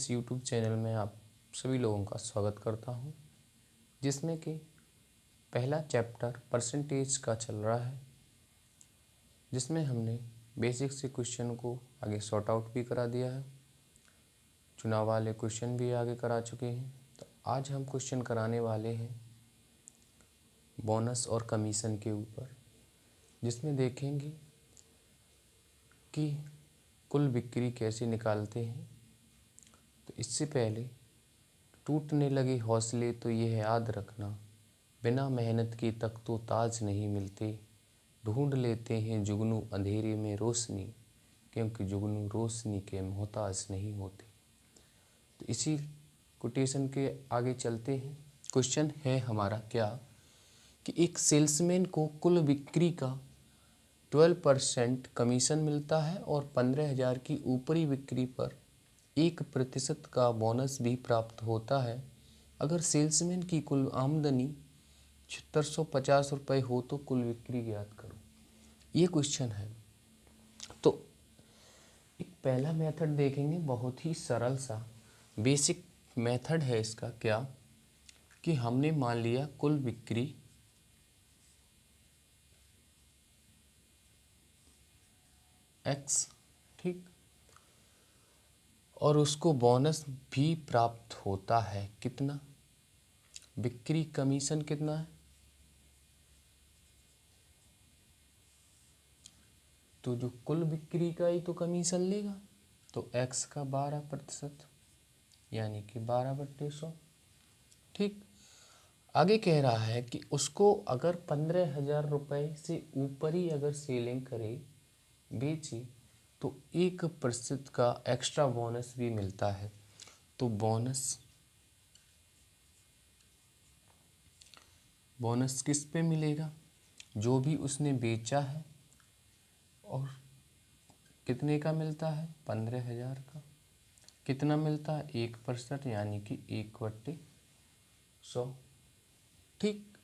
इस YouTube channel में आप सभी लोगों का स्वागत करता हूं, जिसमें कि पहला चैप्टर परसेंटेज का चल रहा है, जिसमें हमने बेसिक से क्वेश्चन को आगे सॉर्ट आउट भी करा दिया है, चुनाव वाले क्वेश्चन भी आगे करा चुके हैं। तो आज हम क्वेश्चन कराने वाले हैं बोनस और कमीशन के ऊपर, जिसमें देखेंगे कि कुल बिक्री कैसे निकालते हैं। तो इससे पहले टूटने लगे हौसले तो यह याद रखना, बिना मेहनत के तख्तो ताज नहीं मिलते, ढूंढ लेते हैं जुगनू अंधेरे में रोशनी, क्योंकि जुगनू रोशनी के मोहताज नहीं होते। तो इसी कोटेशन के आगे चलते हैं। क्वेश्चन है हमारा क्या कि एक सेल्समैन को कुल बिक्री का 12% कमीशन मिलता है और 15,000 की ऊपरी बिक्री पर 1% का बोनस भी प्राप्त होता है। अगर सेल्समैन की कुल आमदनी 7650 रुपये हो तो कुल बिक्री ज्ञात करो। ये क्वेश्चन है। तो एक पहला मेथड देखेंगे, बहुत ही सरल सा बेसिक मेथड है इसका। क्या कि हमने मान लिया कुल बिक्री x, ठीक, और उसको बोनस भी प्राप्त होता है। कितना? बिक्री कमीशन कितना है? तो जो कुल बिक्री का ही तो कमीशन लेगा, तो x का 12% यानी कि 12/100। ठीक, आगे कह रहा है कि उसको अगर 15,000 रुपये से ऊपर ही अगर सेलिंग करे, बेचे, तो 1% का एक्स्ट्रा बोनस भी मिलता है। तो बोनस किस पे मिलेगा? जो भी उसने बेचा है, और कितने का मिलता है? 15,000 का। कितना मिलता है? 1%, यानी कि 1/100। ठीक,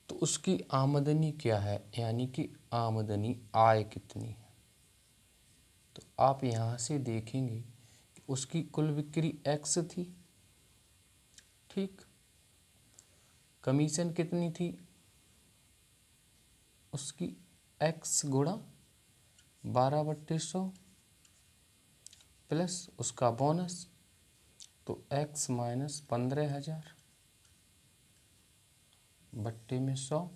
तो उसकी आमदनी क्या है, यानी कि आमदनी आय कितनी है? तो आप यहाँ से देखेंगे कि उसकी कुल बिक्री x थी, ठीक, कमीशन कितनी थी उसकी? x गुणा 12/100 प्लस उसका बोनस, तो x माइनस 15,000 बट्टे में 100।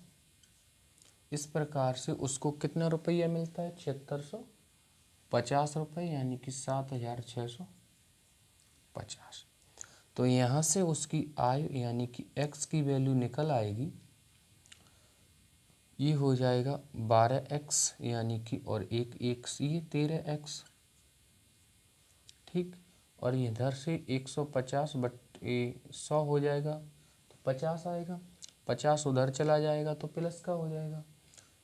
इस प्रकार से उसको कितना रुपया मिलता है? 7650 रुपये, यानी कि 7,650। तो यहाँ से उसकी आय यानी कि x की वैल्यू निकल आएगी। ये हो जाएगा 12x, यानी कि और एक ये 13x, ठीक, और इधर से 150 बट्टे 100 हो जाएगा, तो 50 आएगा। 50 उधर चला जाएगा तो प्लस का हो जाएगा।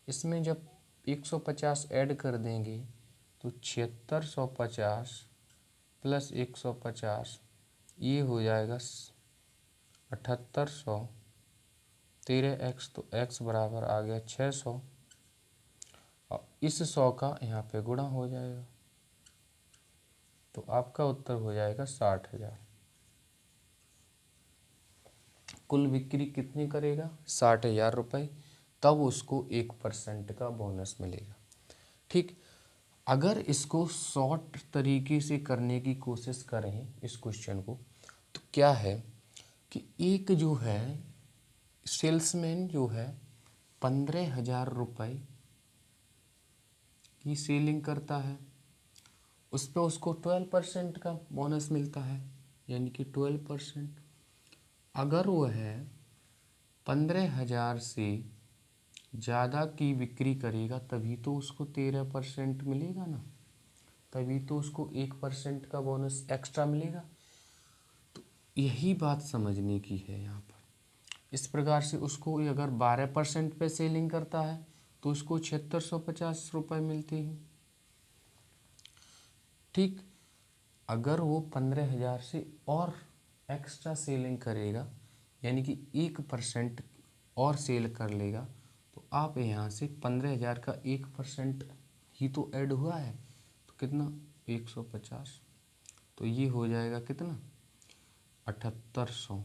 इसमें जब 150 ऐड कर देंगे तो 7650 प्लस 150, ये हो जाएगा 7800, 13x, तो x बराबर आ गया 600, और इस 100 का यहाँ पे गुणा हो जाएगा, तो आपका उत्तर हो जाएगा 60,000। कुल बिक्री कितनी करेगा? 60,000 रुपये, तब उसको 1% का बोनस मिलेगा। ठीक, अगर इसको शॉर्ट तरीके से करने की कोशिश करें इस क्वेश्चन को, तो क्या है कि एक जो है सेल्समैन जो है 15,000 रुपये की सेलिंग करता है, उस पर उसको 12% का बोनस मिलता है, यानी कि 12%। अगर वो है 15,000 से ज़्यादा की बिक्री करेगा, तभी तो उसको 13% मिलेगा ना, तभी तो उसको 1% का बोनस एक्स्ट्रा मिलेगा। तो यही बात समझने की है यहाँ पर। इस प्रकार से उसको अगर 12% पे सेलिंग करता है तो उसको 7650 रुपये मिलते हैं। ठीक, अगर वो 15,000 से और एक्स्ट्रा सेलिंग करेगा, यानी कि 1% और सेल कर लेगा, तो आप यहाँ से 15,000 का 1% ही तो ऐड हुआ है, तो कितना? 150। तो ये हो जाएगा कितना, 7800।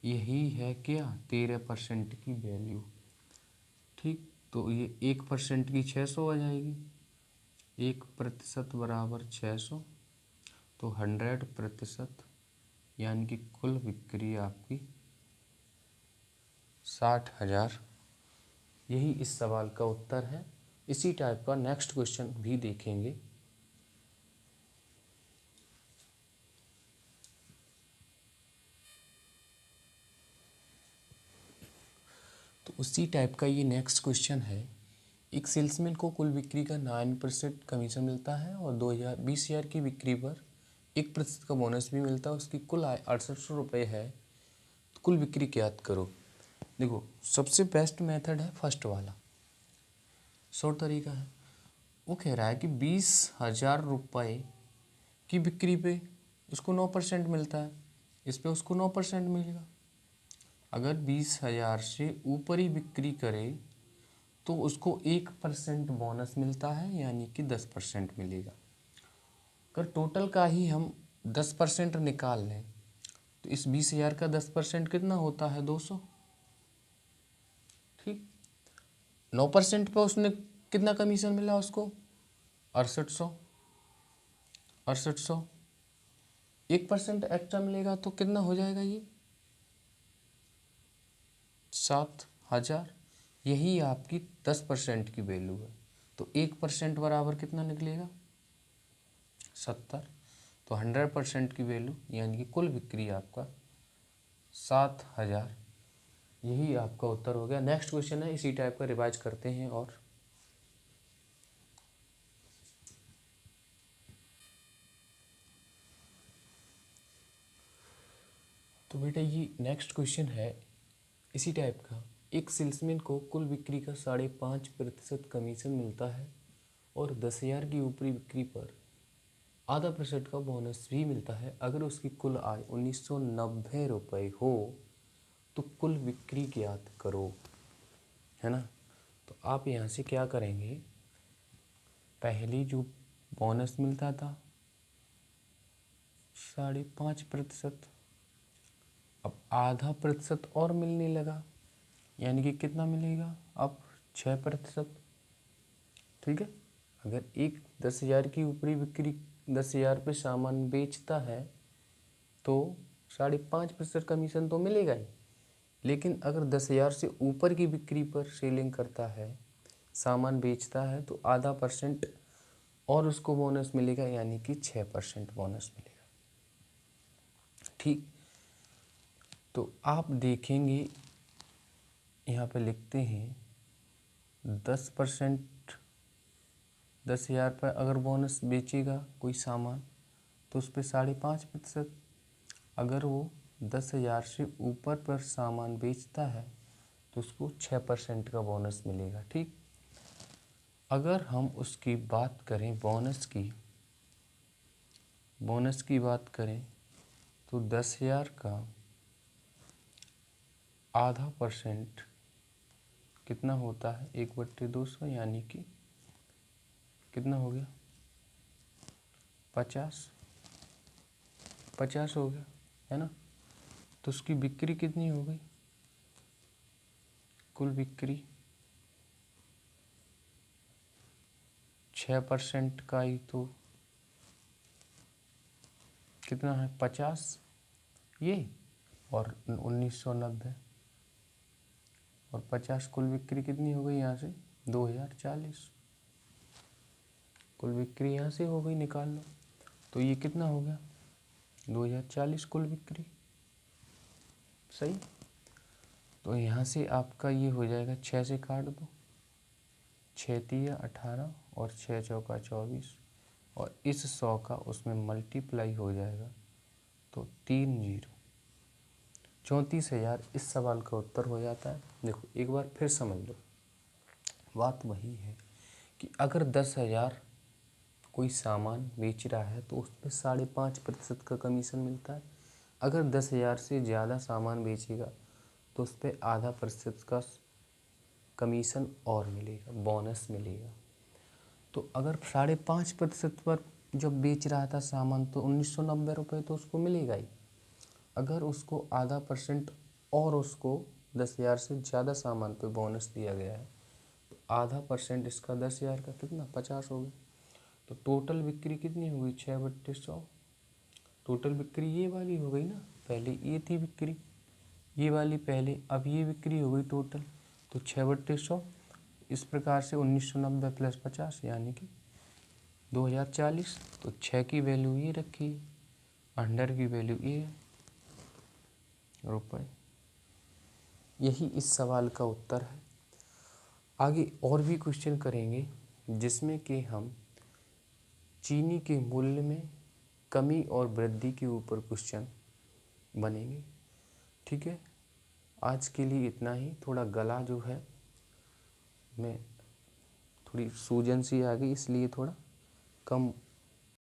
यही है क्या, 13% की वैल्यू। ठीक, तो ये 1% की 600 आ जाएगी, 1% बराबर 600, तो 100%, यानी कि कुल बिक्री आपकी 60,000। यही इस सवाल का उत्तर है। इसी टाइप का नेक्स्ट क्वेश्चन भी देखेंगे। तो उसी टाइप का ये नेक्स्ट क्वेश्चन है। एक सेल्समैन को कुल बिक्री का 9% कमीशन मिलता है और 20,000 की बिक्री पर 1% का बोनस भी मिलता है। उसकी कुल आय 6800 रुपये है। तो कुल बिक्री ज्ञात करो। देखो, सबसे बेस्ट मेथड है फर्स्ट वाला, शॉर्ट तरीका है। वो कह रहा है कि 20,000 रुपये की बिक्री पे उसको 9% मिलता है, इस पे उसको 9% मिलेगा। अगर 20,000 से ऊपर ही बिक्री करे तो उसको 1% बोनस मिलता है, यानी कि 10% मिलेगा। अगर टोटल का ही हम 10% निकाल लें तो इस 20,000 का 10% कितना होता है, 200। ठीक, 9% पर उसने कितना कमीशन मिला उसको, 6800। 1% एक्स्ट्रा मिलेगा तो कितना हो जाएगा, ये 7,000। यही आपकी 10% की वैल्यू है। तो 1% बराबर कितना निकलेगा, 70। तो 100% की वैल्यू यानी कि कुल बिक्री आपका 7,000। यही आपका उत्तर हो गया। नेक्स्ट क्वेश्चन है, इसी टाइप का रिवाइज करते हैं। और तो बेटा ये नेक्स्ट क्वेश्चन है इसी टाइप का। एक सेल्समैन को कुल बिक्री का 5.5% कमीशन मिलता है और 10,000 की ऊपरी बिक्री पर ½ % का बोनस भी मिलता है। अगर उसकी कुल आय 1990 रुपये हो तो कुल बिक्री ज्ञात करो, है ना। तो आप यहाँ से क्या करेंगे, पहले जो बोनस मिलता था 5.5%, अब ½ % और मिलने लगा, यानी कि कितना मिलेगा अब, 6%। ठीक है, अगर एक 10,000 की ऊपरी बिक्री 10,000 पे सामान बेचता है तो 5.5% कमीशन तो मिलेगा ही। लेकिन अगर 10,000 से ऊपर की बिक्री पर सेलिंग करता है, सामान बेचता है, तो ½ % और उसको बोनस मिलेगा, यानी कि 6% बोनस मिलेगा। ठीक, तो आप देखेंगे यहाँ पे लिखते हैं 10%, 10,000 पर अगर बोनस बेचेगा कोई सामान तो उस पर 5.5%। अगर वो 10,000 से ऊपर पर सामान बेचता है तो उसको 6% का बोनस मिलेगा। ठीक, अगर हम उसकी बात करें बोनस की बात करें तो 10,000 का ½ % कितना होता है, 1/200, यानी कि कितना हो गया, 50 हो गया, है ना। तो उसकी बिक्री कितनी हो गई, कुल बिक्री 6% का ही तो कितना है, 50 ये, और 1990 और 50, कुल बिक्री कितनी हो गई यहाँ से, 2040। कुल बिक्री यहाँ से हो गई, निकाल लो। तो ये कितना हो गया, 2040 कुल बिक्री। सही, तो यहाँ से आपका ये हो जाएगा, 6 से काट दो, 6 तिया 18 और 6 चौका 24, और इस 100 का उसमें मल्टीप्लाई हो जाएगा तो 3 0, 34,000 इस सवाल का उत्तर हो जाता है। देखो एक बार फिर समझ लो, बात वही है कि अगर 10,000 कोई सामान बेच रहा है तो उस पर 5.5% का कमीशन मिलता है। अगर 10,000 से ज़्यादा सामान बेचेगा तो उस पर ½ % का कमीशन और मिलेगा, बोनस मिलेगा। तो अगर 5.5% पर जब बेच रहा था सामान तो 1990 रुपये तो उसको मिलेगा ही। अगर उसको आधा % और उसको 10,000 से ज़्यादा सामान पे बोनस दिया गया है तो आधा % इसका 10,000 का कितना 50 हो गया। तो टोटल बिक्री कितनी हुई 6/100। टोटल बिक्री ये वाली हो गई ना, पहले ये थी बिक्री ये वाली पहले, अब ये बिक्री हो गई टोटल। तो 6/100 इस प्रकार से 1990 + 50 यानी कि 2040। तो 6 की वैल्यू ये रखी, 100 की वैल्यू ये रुपये। यही इस सवाल का उत्तर है। आगे और भी क्वेश्चन करेंगे जिसमें कि हम चीनी के मूल्य में कमी और वृद्धि के ऊपर क्वेश्चन बनेंगे। ठीक है, आज के लिए इतना ही। थोड़ा गला जो है मैं थोड़ी सूजन सी आ गई इसलिए थोड़ा कम